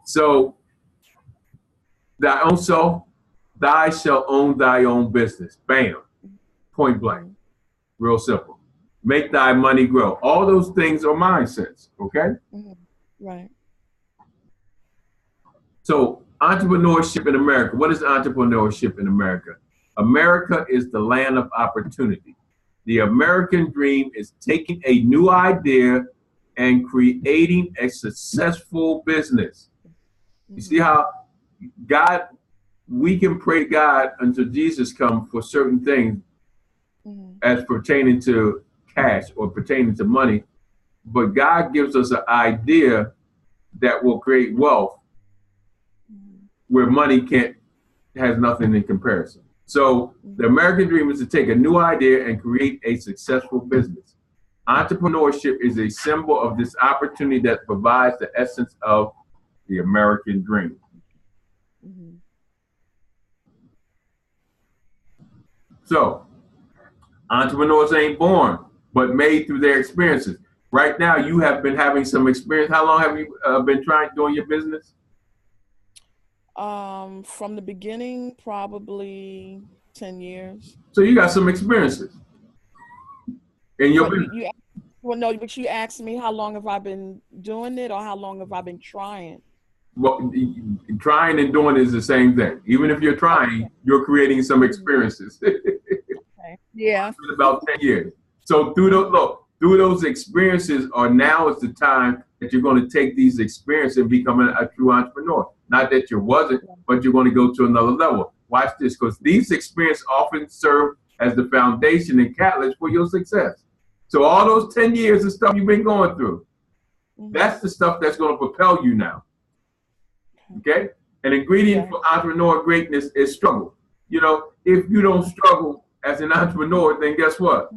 So thy own self, thou shalt own thy own business. Bam. Point blank. Real simple. Make thy money grow. All those things are mindsets, okay? Right. So entrepreneurship in America. What is entrepreneurship in America? America is the land of opportunity. The American dream is taking a new idea and creating a successful business. You see how God, we can pray to God until Jesus comes for certain things as pertaining to cash or pertaining to money, but God gives us an idea that will create wealth where money has nothing in comparison. So the American dream is to take a new idea and create a successful business. Entrepreneurship is a symbol of this opportunity that provides the essence of the American dream. So entrepreneurs ain't born, but made through their experiences. Right now, you have been having some experience. How long have you been doing your business? From the beginning, probably 10 years. So you got some experiences in your business. Well, no, but you asked me how long have I been doing it or how long have I been trying? Well, trying and doing is the same thing. Even if you're trying, you're creating some experiences. Okay. Yeah. About 10 years. So through those experiences, now is the time that you're going to take these experiences and become a true entrepreneur. Not that you wasn't, but you're going to go to another level. Watch this, because these experiences often serve as the foundation and catalyst for your success. So all those 10 years of stuff you've been going through, that's the stuff that's going to propel you now. Okay? An ingredient for entrepreneur greatness is struggle. You know, if you don't struggle as an entrepreneur, then guess what?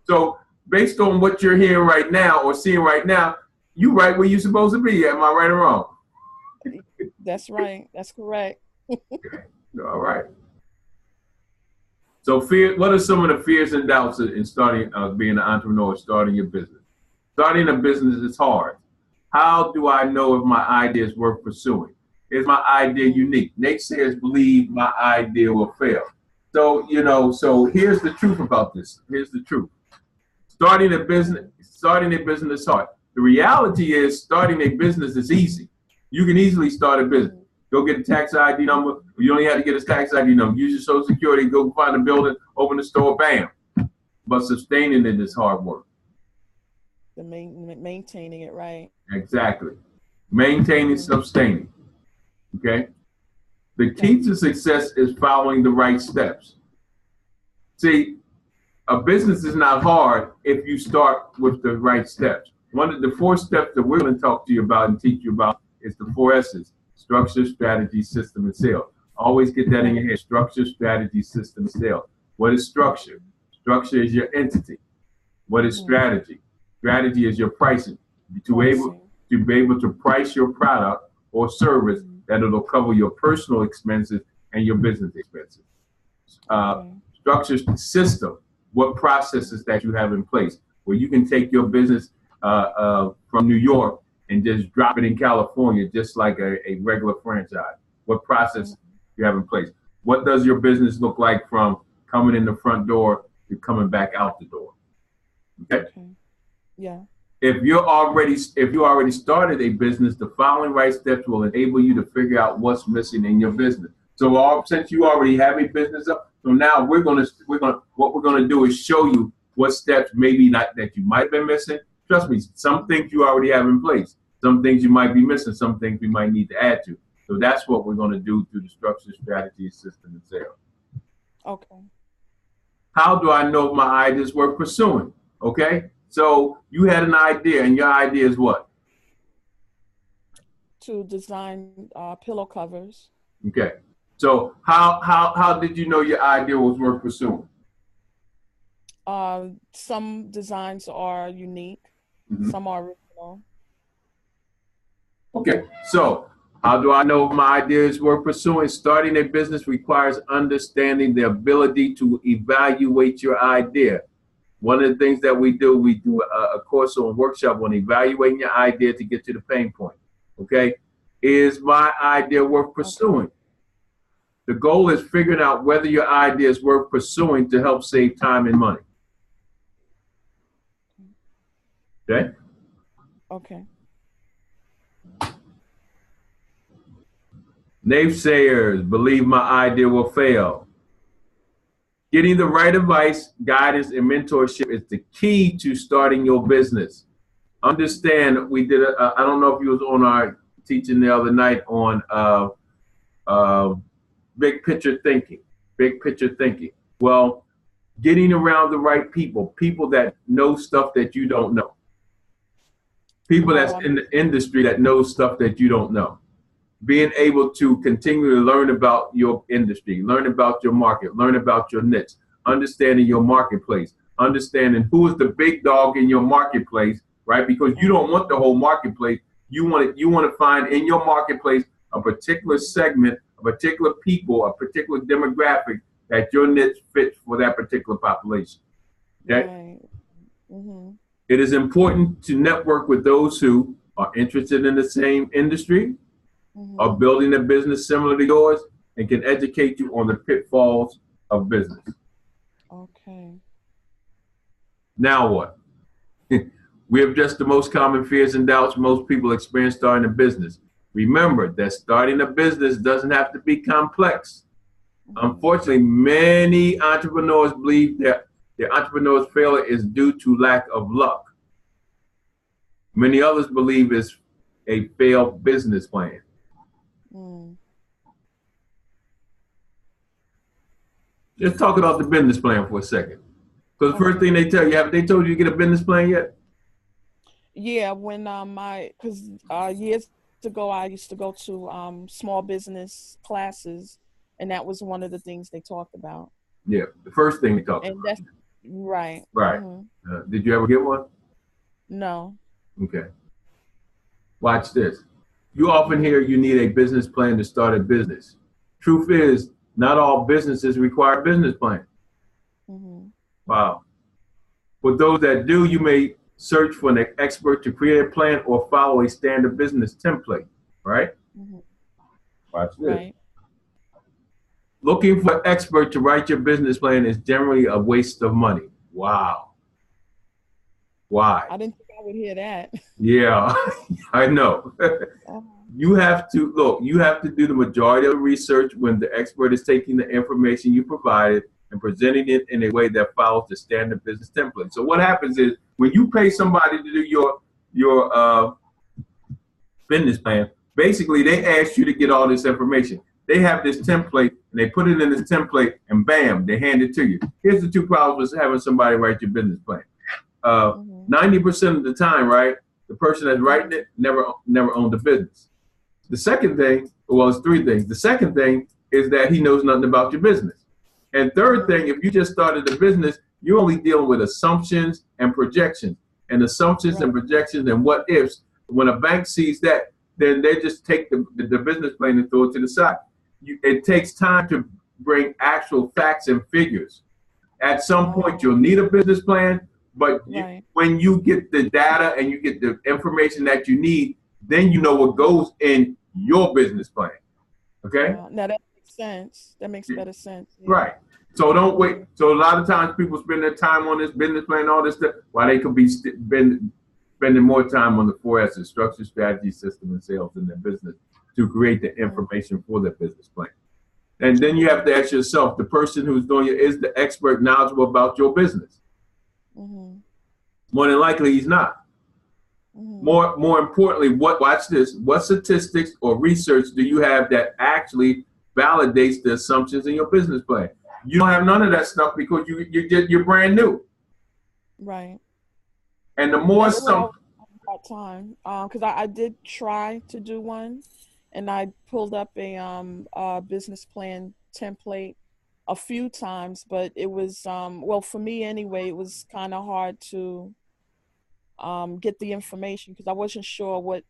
So based on what you're hearing right now or seeing right now, you right where you're supposed to be. Am I right or wrong? That's right. That's correct. All right. So what are some of the fears and doubts in starting, being an entrepreneur, starting your business? Starting a business is hard. How do I know if my idea is worth pursuing? Is my idea unique? Naysayers believe my idea will fail. So, so here's the truth about this. Here's the truth. Starting a business is hard. The reality is starting a business is easy. You can easily start a business. Go get a tax ID number. You only have to get a tax ID number. Use your Social Security, go find a building, open a store, bam. But sustaining it is hard work. Maintaining it, right? Exactly. Maintaining, sustaining. Okay? The key to success is following the right steps. See, a business is not hard if you start with the right steps. One of the 4 steps that we're going to talk to you about and teach you about is the 4 S's: structure, strategy, system, and sale. Always get that in your head. Structure, strategy, system, and sale. What is structure? Structure is your entity. What is strategy? Strategy is your pricing. To be able to price your product or service that it'll cover your personal expenses and your business expenses. Structure system. What processes that you have in place where you can take your business from New York and just drop it in California, just like a regular franchise. What process you have in place? What does your business look like from coming in the front door to coming back out the door? Okay. Yeah. If you already started a business, the following right steps will enable you to figure out what's missing in your business. So since you already have a business up, so now what we're gonna do is show you what steps maybe not that you might have been missing. Trust me, some things you already have in place. Some things you might be missing. Some things we might need to add to. So that's what we're gonna do through the structure, strategy, system, and sale. Okay. How do I know if my idea is worth pursuing? Okay. So you had an idea, and your idea is what? To design pillow covers. Okay. So how did you know your idea was worth pursuing? Some designs are unique. Some are original. Okay. So how do I know if my idea is worth pursuing? Starting a business requires understanding the ability to evaluate your idea. One of the things that we do a course or a workshop on evaluating your idea to get to the pain point. Okay. Is my idea worth pursuing? Okay. The goal is figuring out whether your idea is worth pursuing to help save time and money. Okay? Okay. Naysayers believe my idea will fail. Getting the right advice, guidance, and mentorship is the key to starting your business. Understand, we did, I don't know if you was on our teaching the other night on uh, big picture thinking, big picture thinking. Well, getting around the right people, people that know stuff that you don't know, people that's in the industry that knows stuff that you don't know. Being able to continue to learn about your industry, learn about your market, learn about your niche, understanding your marketplace, understanding who is the big dog in your marketplace, right? Because you don't want the whole marketplace. You want to find in your marketplace a particular segment, a particular people, a particular demographic that your niche fits for that particular population. Okay? Right. Mm-hmm. It is important to network with those who are interested in the same industry, are Mm-hmm. building a business similar to yours, and can educate you on the pitfalls of business. Okay. Now what? We have just the most common fears and doubts most people experience starting a business. Remember that starting a business doesn't have to be complex. Mm-hmm. Unfortunately, many entrepreneurs believe that their entrepreneur's failure is due to lack of luck. Many others believe it's a failed business plan. Mm. Let's talk about the business plan for a second. Because the first Okay. thing they tell you, have they told you to get a business plan yet? Yeah, when because years ago I used to go to small business classes, and that was one of the things they talked about. Yeah, the first thing they talk And about. that's right. Right. Mm-hmm. Did you ever get one? No. Okay. Watch this. You often hear you need a business plan to start a business. Truth is, not all businesses require a business plan. Mm-hmm. Wow. For those that do, you may search for an expert to create a plan or follow a standard business template. Right? Mm-hmm. Watch this. Right. Looking for an expert to write your business plan is generally a waste of money. Wow. Why? I didn't think I would hear that. Yeah, I know. Uh-huh. You have to look, you have to do the majority of the research when the expert is taking the information you provided and presenting it in a way that follows the standard business template. So what happens is when you pay somebody to do your business plan, basically they ask you to get all this information. They have this template and they put it in this template and bam, they hand it to you. Here's the two problems with having somebody write your business plan. Mm-hmm. 90% of the time, right, the person that's writing it never owned a business. The second thing, well, it's three things. The second thing is that he knows nothing about your business. And third thing, if you just started a business, you're only dealing with assumptions and projections. And assumptions and Right. projections and what ifs. When a bank sees that, then they just take the business plan and throw it to the side. It takes time to bring actual facts and figures. At some point, Oh, you'll need a business plan, but right. when you get the data and you get the information that you need, then you know what goes in your business plan. Okay? Now that makes sense. That makes better sense. Yeah. Right. So don't wait. Mm-hmm. So a lot of times people spend their time on this business plan, all this stuff, while they could be spending more time on the 4S's: structure, strategy, system, and sales in their business to create the information for their business plan. And then you have to ask yourself, the person who's doing it, is the expert knowledgeable about your business? Mm-hmm. More than likely, he's not. Mm-hmm. More importantly, watch this. What statistics or research do you have that actually validates the assumptions in your business plan? You don't have none of that stuff because you're brand new. Right. And the more That's what I some was about time. Because I did try to do one, and I pulled up a business plan template a few times, but it was well, for me anyway, it was kind of hard to get the information because I wasn't sure what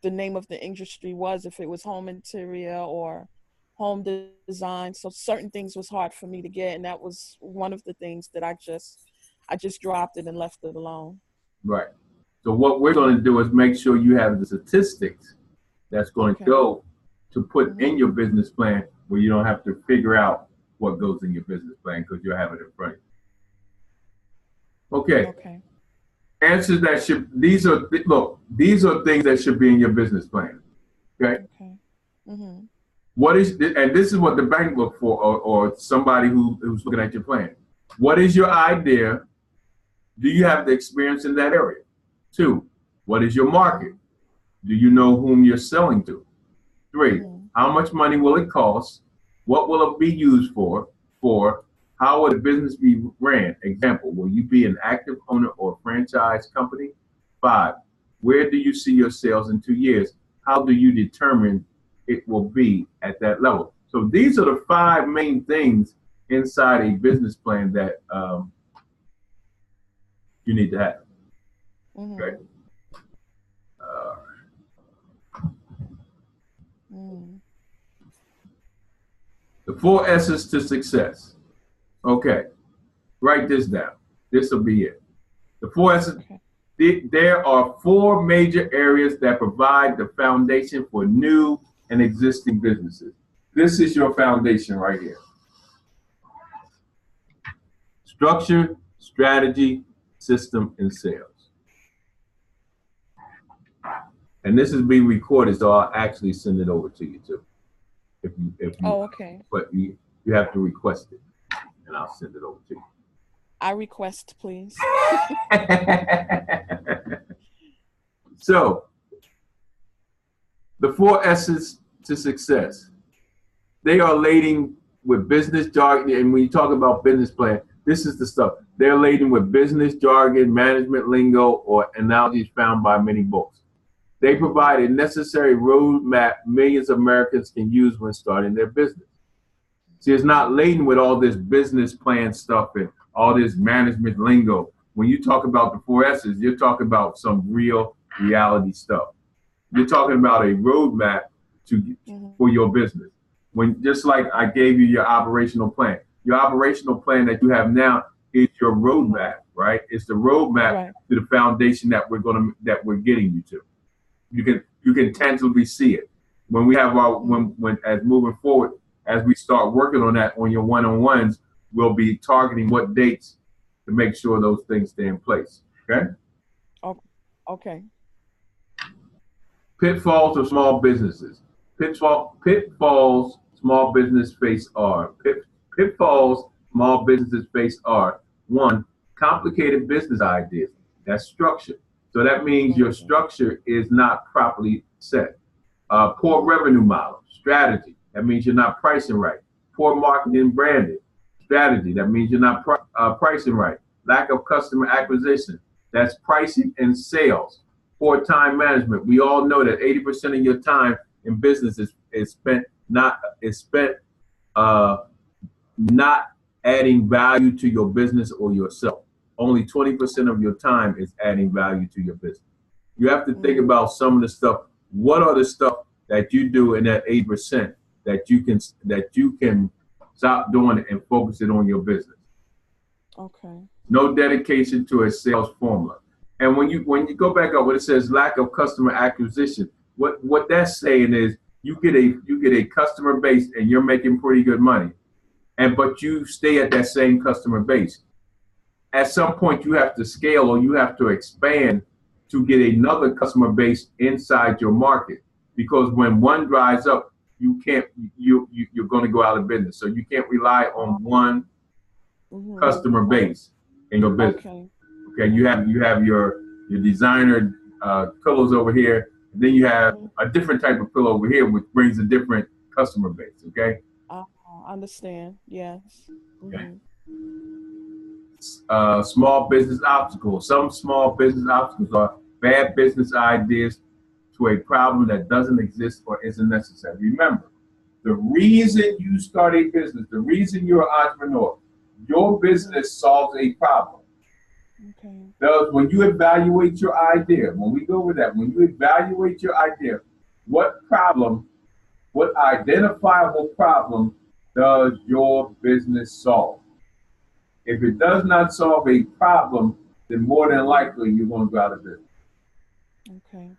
the name of the industry was, if it was home interior or home design. So certain things was hard for me to get, and that was one of the things that I just dropped it and left it alone. right. So what we're going to do is make sure you have the statistics that's going to Okay. go to put in Mhm. your business plan where you don't have to figure out what goes in your business plan because you have it in front of you. Okay. Okay. Answers that should, these are things that should be in your business plan. Okay. Okay. Mhm. What is, and this is what the bank look for, or somebody who's looking at your plan. What is your idea? Do you have the experience in that area? Two, what is your market? Mhm. Do you know whom you're selling to? Three, Mhm. how much money will it cost? What will it be used for? Four, how will the business be ran? Example, will you be an active owner or franchise company? Five, where do you see your sales in 2 years? How do you determine it will be at that level? So these are the five main things inside a business plan that you need to have. Okay. Mhm. Uh, Mhm. the four S's to success. Okay. Write this down. This will be it. The four S's. Okay. There are four major areas that provide the foundation for new and existing businesses. This is your foundation right here. Structure, strategy, system, and sales. And this is being recorded, so I'll actually send it over to you too. If you, Oh, okay. but you have to request it, and I'll send it over to I request, please. you. So, the four S's to success. They are laden with business jargon, and when you talk about business plan, this is the stuff. They're laden with business jargon, management lingo, or analogies found by many books. They provide a necessary roadmap millions of Americans can use when starting their business. See, it's not laden with all this business plan stuff and all this management lingo. When you talk about the four S's, you're talking about some real reality stuff. You're talking about a roadmap to Mhm. for your business. When just like I gave you your operational plan that you have now is your roadmap, right? It's the roadmap Right. to the foundation that we're getting you to. You can tangibly see it when we have our when as moving forward as we start working on that on your one-on-ones. We'll be targeting what dates to make sure those things stay in place. Okay. Oh, okay. Pitfalls of small businesses. Pitfalls small business face are. Pitfalls small businesses face are: one, complicated business ideas. That's structure. So that means your Okay. structure is not properly set. Poor Mhm. revenue model. Strategy. That means you're not pricing right. Poor marketing and branding. Strategy. That means you're not pricing right. Lack of customer acquisition. That's pricing and sales. Poor time management. We all know that 80% of your time in business is spent uh, not adding value to your business or yourself. Only 20% of your time is adding value to your business. You have to think Mhm. about some of the stuff. What are the stuff that you do in that 8% that you can stop doing it and focus it on your business? Okay. No dedication to a sales formula. And when you go back up, when it says lack of customer acquisition, what that's saying is you get a customer base and you're making pretty good money, and but you stay at that same customer base. At some point, you have to scale or you have to expand to get another customer base inside your market. Because when one dries up, you can't you're going to go out of business. So you can't rely on one Mhm. customer base in your business. Okay. Okay, you have your designer pillows over here, and then you have Mhm. a different type of pillow over here, which brings a different customer base. Okay, I understand. Yes. okay. Mhm. Small business obstacles. Some small business obstacles are bad business ideas to a problem that doesn't exist or isn't necessary. Remember, the reason you start a business, the reason you're an entrepreneur, your Mhm. business solves a problem. Okay. Thus, when you evaluate your idea, when we go with that, when you evaluate your idea, what problem, what identifiable problem does your business solve? If it does not solve a problem, then more than Mhm. likely you're going to go out of business. Okay.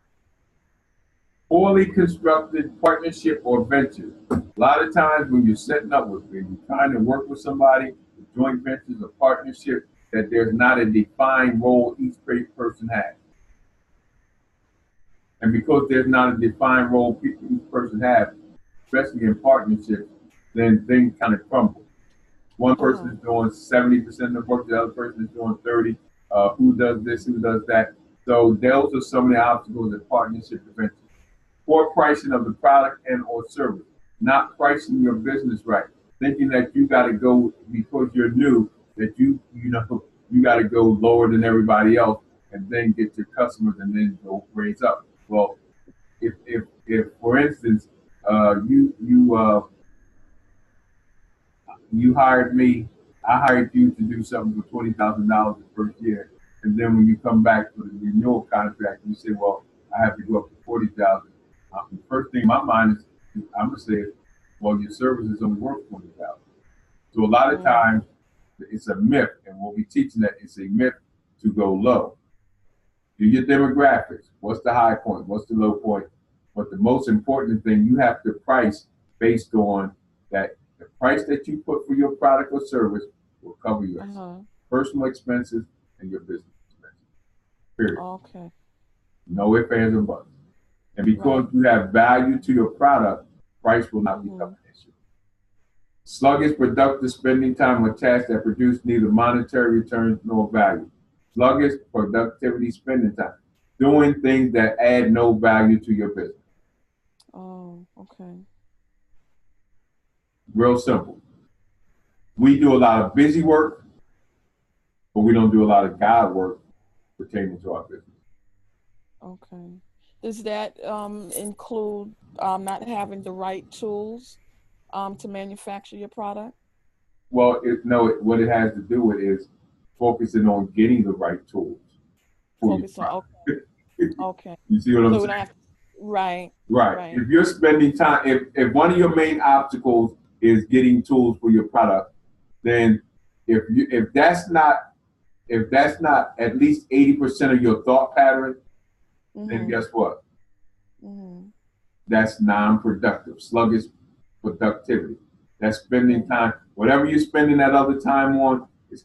Poorly constructed partnership or venture. A lot of times when you're setting up when you're trying to work with somebody, joint ventures or partnership, that there's not a defined role each person has. And because there's not a defined role each person has, especially in partnerships, then things kind of crumble. One person is doing 70% of the work, the other person is doing 30. Who does this? Who does that? So those are some of the obstacles in partnership ventures. Poor pricing of the product and or service, not pricing your business right, thinking that you got to go because you're new, that you know you got to go lower than everybody else and then get your customers and then go raise up. Well, if for instance you hired me, I hired you to do something for $20,000 the first year, and then when you come back for the renewal contract, you say, "Well, I have to go up to 40,000." The first thing in my mind is, I'm gonna say, "Well, your service is only worth 20,000." So a lot of times, it's a myth, and we'll be teaching that it's a myth to go low. Do your demographics. What's the high point? What's the low point? But the most important thing, you have to price based on that. The price that you put for your product or service will cover your personal expenses and your business expenses. Period. Okay. No ifs, ands, or buts. And because you have value to your product, price will not become an issue. Sluggish productive spending time on tasks that produce neither monetary returns nor value. Sluggish productivity spending time. Doing things that add no value to your business. Oh, okay. Real simple. We do a lot of busy work, but we don't do a lot of God work pertaining to our business. Okay. Does that include not having the right tools to manufacture your product? Well, what it has to do with is focusing on getting the right tools for your product. Okay. You see what I'm saying? Right. If you're spending time, if one of your main obstacles is getting tools for your product, then if that's not at least 80% of your thought pattern, then guess what? That's non-productive, sluggish productivity. That's spending time. Whatever you're spending that other time on, it's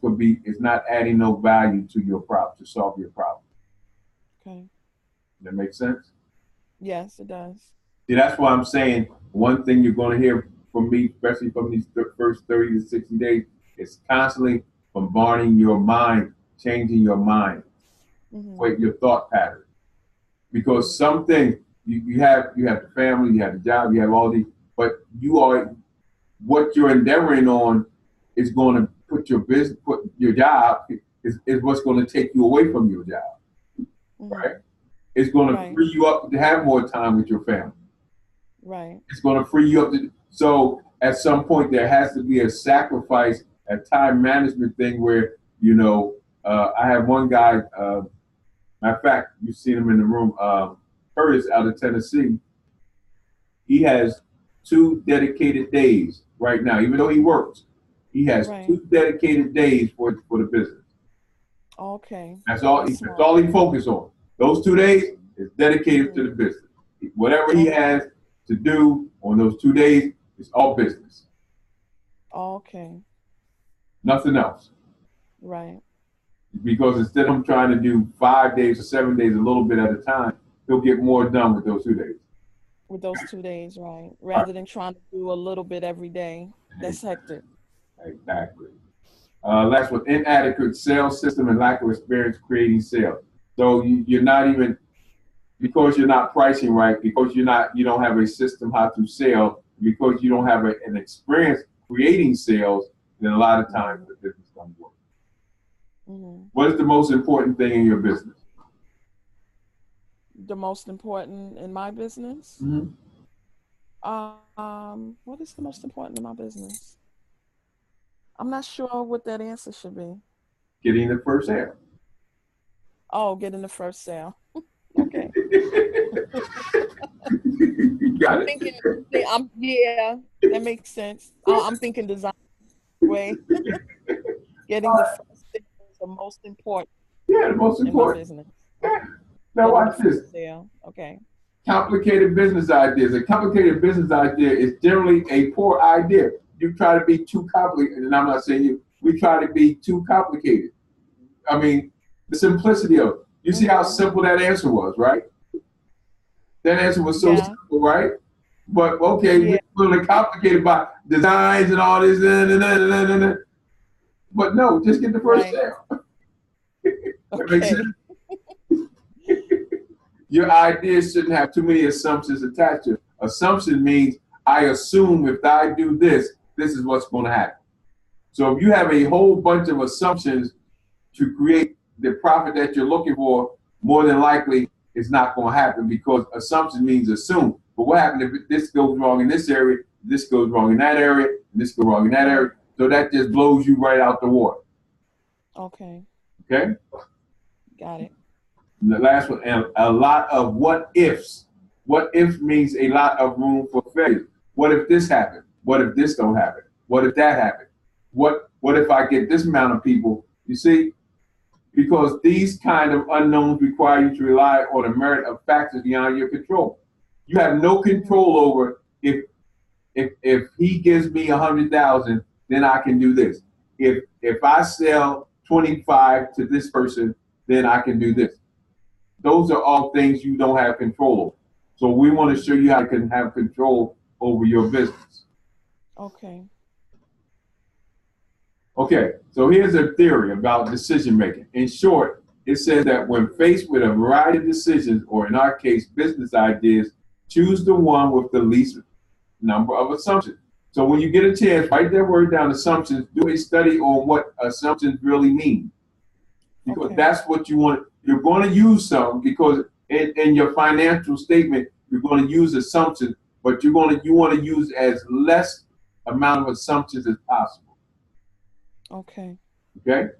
not adding no value to your problem, to solve your problem. Okay. That makes sense? Yes, it does. See, that's why I'm saying one thing you're going to hear from me, especially from these first 30 to 60 days, is constantly bombarding your mind, changing your mind, with your thought pattern. Because some things you have the family, you have the job, you have all these, but what you're endeavoring on is going to put your job is what's going to take you away from your job, right? It's going to free you up to have more time with your family. Right. It's going to free you up so at some point there has to be a sacrifice, a time management thing where, I have one guy, matter of fact, you've seen him in the room, Curtis out of Tennessee. He has 2 dedicated days right now, even though he works. He has 2 dedicated days for the business. Okay. That's all he focuses on. Those 2 days is dedicated to the business. Whatever he has to do on those 2 days is all business. Okay. Nothing else. Right. Because instead of him trying to do 5 days or 7 days, a little bit at a time, he'll get more done with those 2 days. With those 2 days, right? Rather than trying to do a little bit every day. That's hectic. Exactly. Last one, inadequate sales system and lack of experience creating sales. So you're not even, because you're not pricing right, because you don't have a system how to sell, because you don't have an experience creating sales, then a lot of times the business doesn't work. What is the most important thing in your business? The most important in my business? What is the most important in my business? I'm not sure what that answer should be. Getting the first sale. Oh, getting the first sale. Okay. You got it. Yeah, that makes sense. I'm thinking design way. Getting the first sale is the most important. Yeah, the most important. In my business. Yeah. Now watch this. Sale. Okay. Complicated business ideas. A complicated business idea is generally a poor idea. You try to be too complicated, and I'm not saying you. We try to be too complicated. I mean, the simplicity of it. You see how simple that answer was, right? That answer was so simple, right? But okay, we're really complicated by designs and all this. But no, just get the first sale. That makes sense. Your ideas shouldn't have too many assumptions attached to it. Assumption means I assume if I do this, this is what's going to happen. So if you have a whole bunch of assumptions to create the profit that you're looking for, more than likely it's not going to happen, because assumption means assume. But what happens if this goes wrong in this area, this goes wrong in that area, and this goes wrong in that area? So that just blows you right out the water. Okay. Okay? Got it. And the last one, and a lot of what ifs. What if means a lot of room for failure. What if this happened? What if this don't happen? What if that happened? What if I get this amount of people? You see, because these kind of unknowns require you to rely on a merit of factors beyond your control. You have no control over if he gives me 100,000, then I can do this. If I sell 25 to this person, then I can do this. Those are all things you don't have control over. So we want to show you how you can have control over your business. Okay. Okay, so here's a theory about decision making. In short, it says that when faced with a variety of decisions, or in our case, business ideas, choose the one with the least number of assumptions. So when you get a chance, write that word down, assumptions, do a study on what assumptions really mean. Because that's what you want. You're going to use some, because in your financial statement, you're going to use assumptions, but you want to use as less amount of assumptions as possible. Okay. Okay?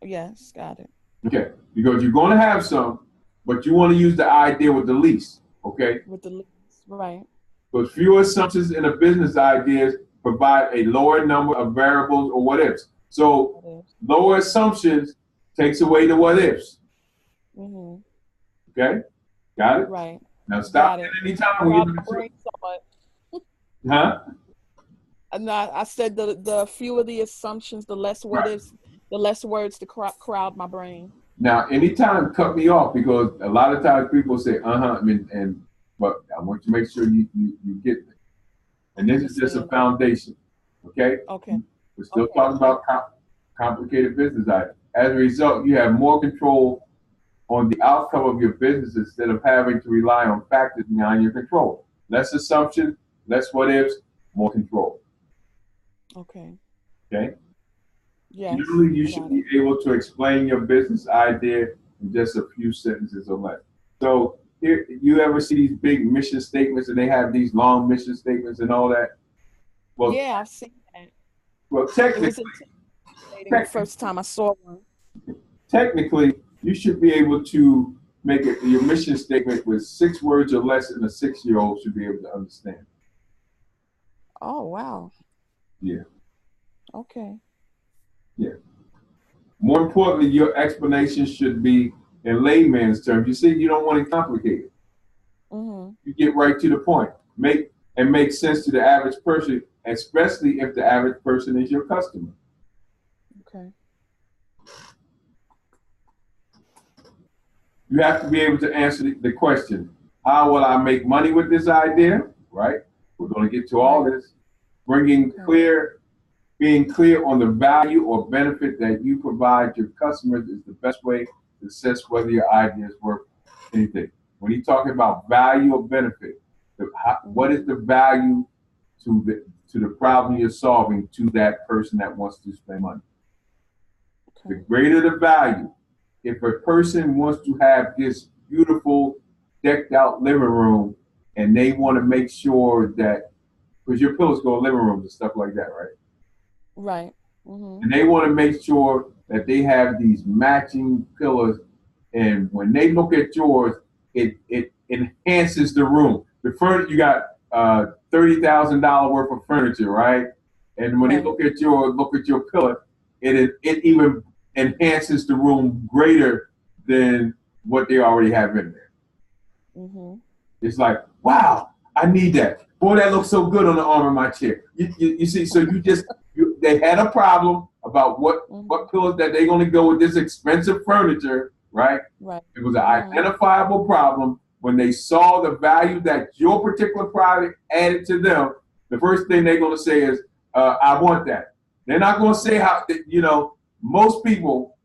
Yes, got it. Okay, because you're going to have some, but you want to use the idea with the least. Okay? With the least, right. Because fewer assumptions in a business ideas provide a lower number of variables or what ifs. So lower assumptions takes away the what ifs. Mm-hmm. Okay? Got it? Right. Now stop at any time when you Huh? No, I said the fewer the assumptions, the less what ifs, the less words to crowd my brain. Now, anytime cut me off, because a lot of times people say, but I want you to make sure you get it. And this is just a foundation. Okay? Okay. We're still talking about complicated business items. As a result, you have more control on the outcome of your business instead of having to rely on factors beyond your control. Less assumptions, less what ifs, more control. Okay. Okay? Yes. Usually you should be able to explain your business idea in just a few sentences or less. So here, you ever see these big mission statements, and they have these long mission statements and all that? Well, yeah, I've seen that. Well, technically, it was intimidating the first time I saw one. Technically, you should be able to make your mission statement with 6 words or less, and a 6-year-old should be able to understand. Oh, wow. Yeah. Okay. Yeah. More importantly, your explanation should be in layman's terms. You see, you don't want it complicated. Mm-hmm. You get right to the point. Make sense to the average person, especially if the average person is your customer. Okay. You have to be able to answer the question, how will I make money with this idea? Right? We're going to get to all this. Being clear on the value or benefit that you provide your customers is the best way to assess whether your idea is worth anything. When you're talking about value or benefit, what is the value to the problem you're solving to that person that wants to spend money? The greater the value. If a person wants to have this beautiful decked out living room, and they want to make sure that, because your pillows go in living rooms and stuff like that, right? Right. Mm-hmm. And they want to make sure that they have these matching pillows, and when they look at yours, it enhances the room. The furniture, you got $30,000 worth of furniture, right? And when they look at your pillow, it even enhances the room greater than what they already have in there. Mm-hmm. It's like, wow, I need that. Boy, that looks so good on the arm of my chair. You see, so they had a problem about what pillows that they're going to go with this expensive furniture, right? Right. It was an identifiable problem. When they saw the value that your particular product added to them, the first thing they're going to say is, I want that. They're not going to say how, most people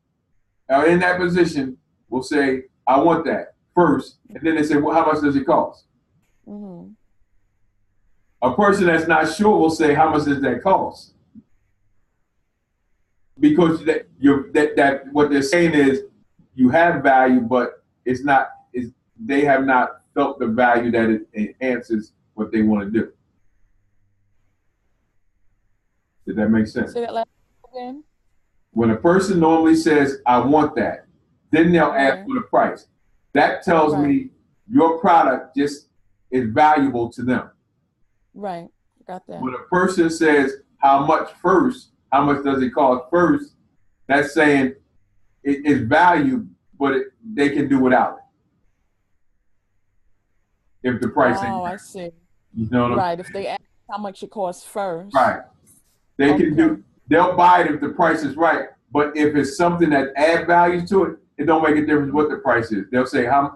are in that position will say, I want that first. And then they say, well, how much does it cost? Mm-hmm. A person that's not sure will say, how much does that cost? Because that what they're saying is you have value, but they have not felt the value that it enhances what they want to do. Did that make sense? Say that last again. When a person normally says, I want that, then they'll ask for the price. That tells me your product just is valuable to them. Right. Got that. When a person says, how much first, how much does it cost first, that's saying it's value, but they can do without it. If the price ain't I see. You know what right. If they ask how much it costs first. Right. They can they'll buy it if the price is right. But if it's something that add value to it, it don't make a difference what the price is. They'll say I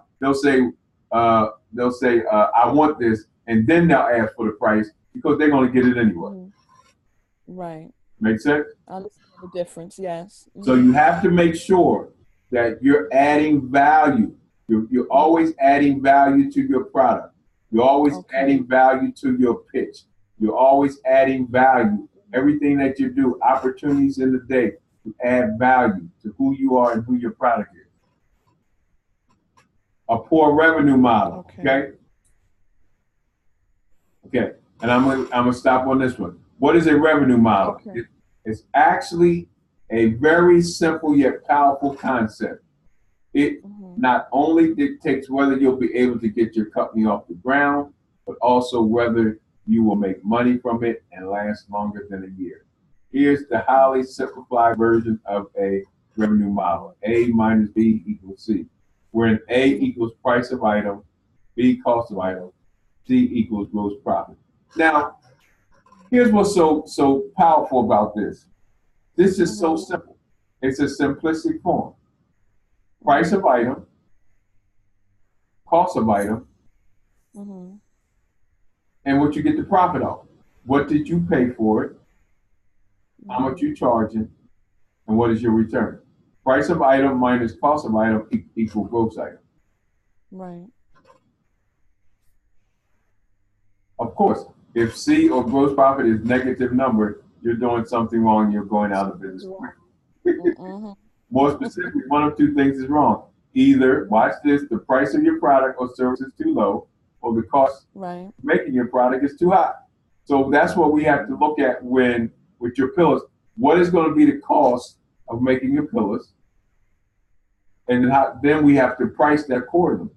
want this, and then they'll ask for the price because they're going to get it anyway. Right. Make sense? I understand the difference, yes. So you have to make sure that you're adding value. You're always adding value to your product. You're always adding value to your pitch. You're always adding value. Everything that you do, opportunities in the day to add value to who you are and who your product is. A poor revenue model, okay? And I'm gonna stop on this one. What is a revenue model? It's actually a very simple yet powerful concept. It not only dictates whether you'll be able to get your company off the ground, but also whether you will make money from it and last longer than a year. Here's the highly simplified version of a revenue model. A minus B equals C, wherein A equals price of item, B cost of item, C equals gross profit. Now, here's what's so powerful about this. This is so simple. It's a simplistic form. Price of item, cost of item, and what you get the profit of. What did you pay for it? How much you charging? And what is your return? Price of item minus cost of item equal gross item. Right. Of course, if C or gross profit is negative number, you're doing something wrong. You're going out of business. More specifically, one of two things is wrong. Either, watch this, the price of your product or service is too low, or the cost of making your product is too high. So that's what we have to look at with your pillows. What is going to be the cost of making your pillows? And then we have to price that accordingly.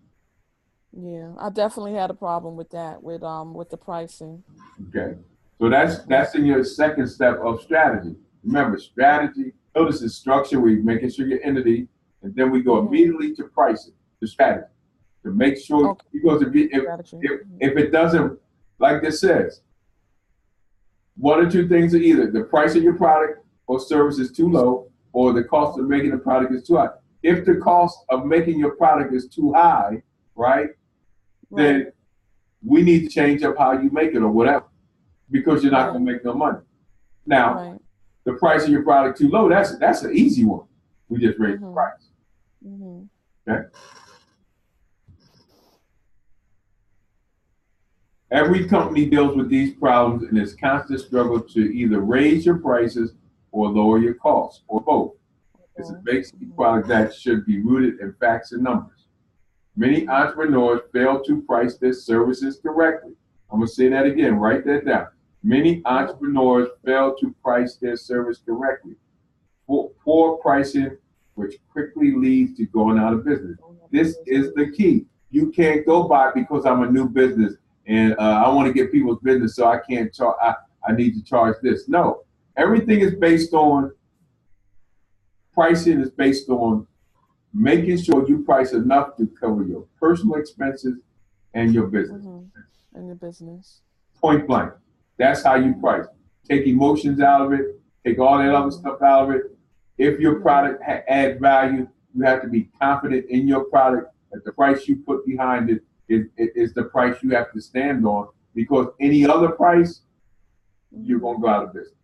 Yeah, I definitely had a problem with that, with the pricing. Okay. So that's in your second step of strategy. Remember, strategy, notice the structure, we're making sure your entity, and then we go immediately to pricing, the strategy. To make sure, because if it doesn't, like this says, one or two things are either the price of your product or service is too low, or the cost of making the product is too high. If the cost of making your product is too high, right, then we need to change up how you make it or whatever, because you're not going to make no money. Now, the price of your product too low, that's an easy one. We just raise the price. Okay. Every company deals with these problems in its constant struggle to either raise your prices or lower your costs, or both. It's a basic product that should be rooted in facts and numbers. Many entrepreneurs fail to price their services correctly. I'm going to say that again, write that down. Many entrepreneurs fail to price their service correctly. Poor pricing, which quickly leads to going out of business. This is the key. You can't go by because I'm a new business and I want to get people's business, so I can't charge. I need to charge this. No, everything is based on pricing. Is based on making sure you price enough to cover your personal expenses and your business. And your business. Point blank. That's how you price. Take emotions out of it. Take all that other stuff out of it. If your product adds value, you have to be confident in your product that the price you put behind it is the price you have to stand on, because any other price, you're going to go out of business.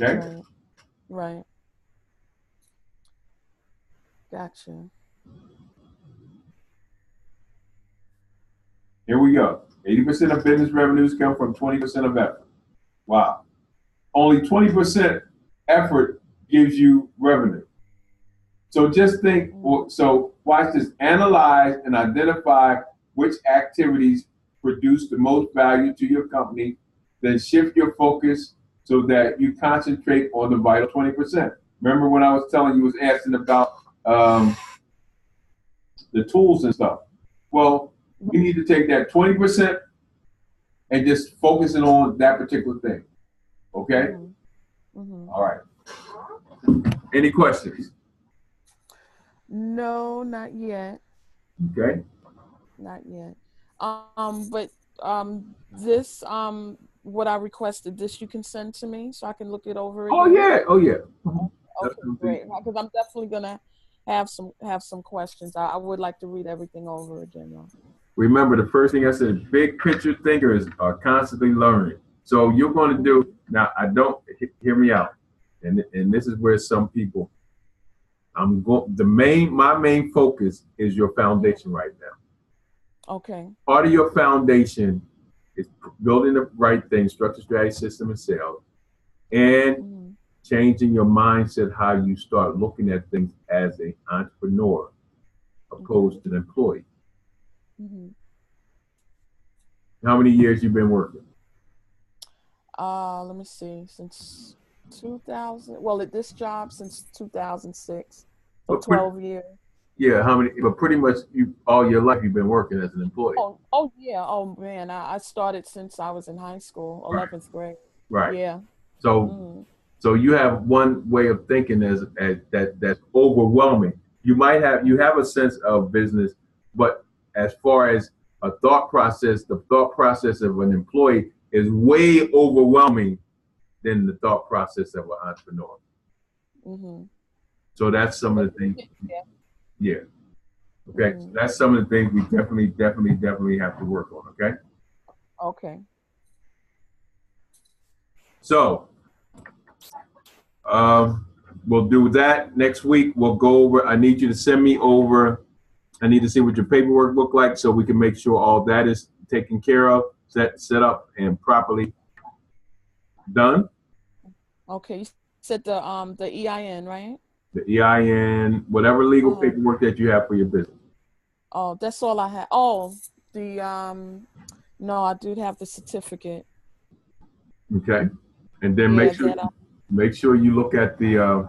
Okay? Right. Gotcha. Here we go. 80% of business revenues come from 20% of effort. Wow. Only 20% effort gives you revenue. So just think, so watch this. Analyze and identify which activities produce the most value to your company, then shift your focus so that you concentrate on the vital 20%. Remember when I was telling you, was asking about the tools and stuff. Well, we need to take that 20% and just focusing on that particular thing. Okay? All right. Any questions? No, not yet. Okay. Not yet. But this what I requested, this you can send to me so I can look it over again. Oh yeah. Okay, great. Because I'm definitely gonna have some questions. I would like to read everything over again though. Remember, the first thing I said, big picture thinkers are constantly learning. So you're going to do, now I don't, hear me out. And this is where some people, my main focus is your foundation right now. Okay. Part of your foundation is building the right thing, structure, strategy, system, and sales, and changing your mindset, how you start looking at things as an entrepreneur opposed to an employee. How many years you been working? Let me see. Since 2000. Well, at this job since 2006. So 12 years. Yeah, how many? But pretty much all your life you've been working as an employee. Oh yeah. Oh man, I started since I was in high school, 11th grade. Right. Yeah. So so you have one way of thinking as that's overwhelming. You have a sense of business, but as far as a thought process, the thought process of an employee is way overwhelming than the thought process of an entrepreneur. So that's some of the things. Yeah. Okay. So that's some of the things we definitely have to work on. Okay. Okay. So we'll do that next week. We'll go over. I need you to send me over. I need to see what your paperwork look like so we can make sure all that is taken care of, set up, and properly done. Okay. You said the EIN, right? The EIN, whatever legal paperwork that you have for your business. Oh, that's all I have. Oh, the no, I do have the certificate. Okay. And then make sure you look at the